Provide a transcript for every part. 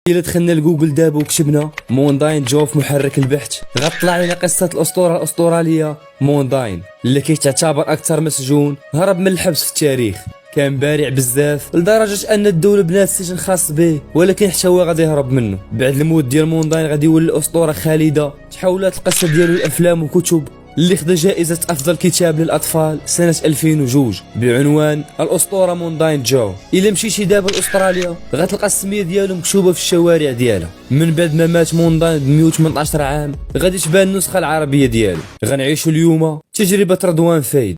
إلا دخلنا لجوجل دابا وكتبنا مونداين جو في محرك البحث غطلع لنا قصة الأسطورة الأسترالية مونداين اللي كيتعتبر أكثر مسجون هرب من الحبس في التاريخ. كان بارع بزاف لدرجة أن الدولة بنات سجن خاص به، ولكن حتى هو غادي يهرب منه. بعد الموت ديال مونداين غادي يولي أسطورة خالدة تحولات القصة ديالو لأفلام وكتب اللي خدا جائزة أفضل كتاب للأطفال سنة 2002 بعنوان الأسطورة مونداين جو. إلا مشيتي دابا لأستراليا غتلقى السمية ديالو مكتوبة في الشوارع ديالها. من بعد ما مات مونداين ب 118 عام غادي تبان النسخة العربية ديالو. غنعيشوا اليوم تجربة رضوان فايد.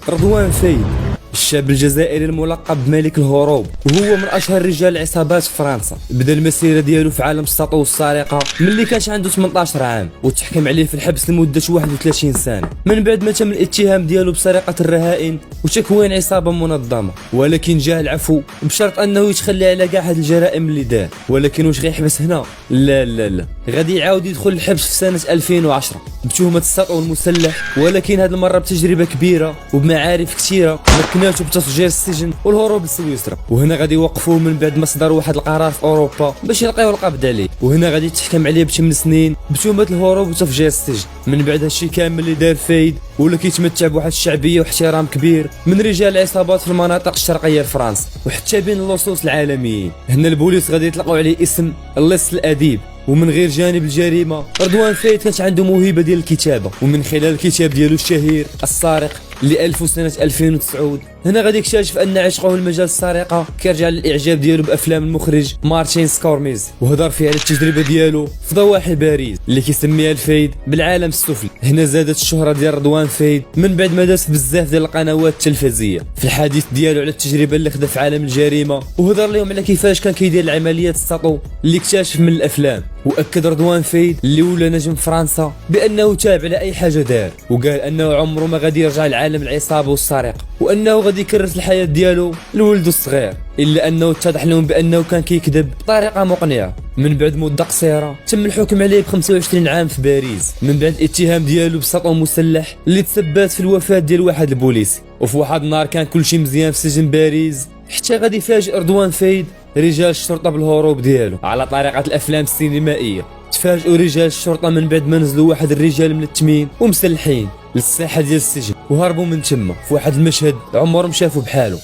رضوان فايد الشاب الجزائري الملقب بملك الهروب، وهو من اشهر رجال العصابات في فرنسا. بدا المسيره ديالو في عالم السطو والسرقه ملي كانش عنده 18 عام، وتحكم عليه في الحبس لمده 31 سنه من بعد ما تم الاتهام ديالو بسرقه الرهائن وتكوين عصابه منظمه. ولكن جاه العفو بشرط انه يتخلى على كاع هاد الجرائم اللي دار. ولكن واش غيحبس هنا؟ لا لا لا، غادي يعاود يدخل الحبس في سنه 2010 بتهمه السطو المسلح، ولكن هاد المره بتجربه كبيره وبمعارف كثيره مكناتو بتفجير السجن والهروب لسويسرا. وهنا غادي يوقفوه من بعد ما صدر واحد القرار في اوروبا باش يلقيو القبض عليه، وهنا غادي تحكم عليه ب8 سنين بتهمه الهروب وتفجير السجن. من بعد هادشي كامل اللي دار فايد ولا كيتمتع بواحد الشعبيه واحترام كبير من رجال العصابات في المناطق الشرقيه لفرنسا وحتى بين اللصوص العالميين. هنا البوليس غادي يطلقوا عليه اسم اللص الاديب. ومن غير جانب الجريمه رضوان فايد كانت عنده موهبه ديال الكتابه، ومن خلال الكتاب ديالو الشهير السارق اللي ألفو سنه 2009 هنا غادي يكتشف ان عشقه لمجال السرقه كيرجع للاعجاب ديالو بافلام المخرج مارتين سكورميز، وهضر فيه على التجربه ديالو في ضواحي باريس اللي كيسميها الفايد بالعالم السفلي. هنا زادت الشهره ديال رضوان فايد من بعد ما داز بزاف ديال القنوات التلفزيونيه في الحديث ديالو على التجربه اللي خدا في عالم الجريمه، وهضر لهم على كيفاش كان كيدير العمليات السطو اللي اكتشف من الافلام. واكد رضوان فايد اللي ولا نجم فرنسا بانه تابع لاي حاجه دار، وقال انه عمره ما غادي يرجع لعالم العصابه والسرقه، وانه غادي يكرس الحياه ديالو لولده الصغير، الا انه اتضح لهم بانه كان كيكذب بطريقه مقنعه. من بعد مده قصيره تم الحكم عليه ب 25 عام في باريس من بعد الاتهام ديالو بسطو مسلح اللي تسببت في الوفاه ديال واحد البوليسي. وفي واحد النهار كان كلشي مزيان في سجن باريس حتى غادي يفاجئ رضوان فايد رجال الشرطه بالهروب ديالو على طريقه الافلام السينمائيه. تفاجئوا رجال الشرطه من بعد ما نزلوا واحد الرجال ملتمين ومسلحين للساحه ديال السجن وهربوا من تما في واحد المشهد عمرهم شافوا بحاله.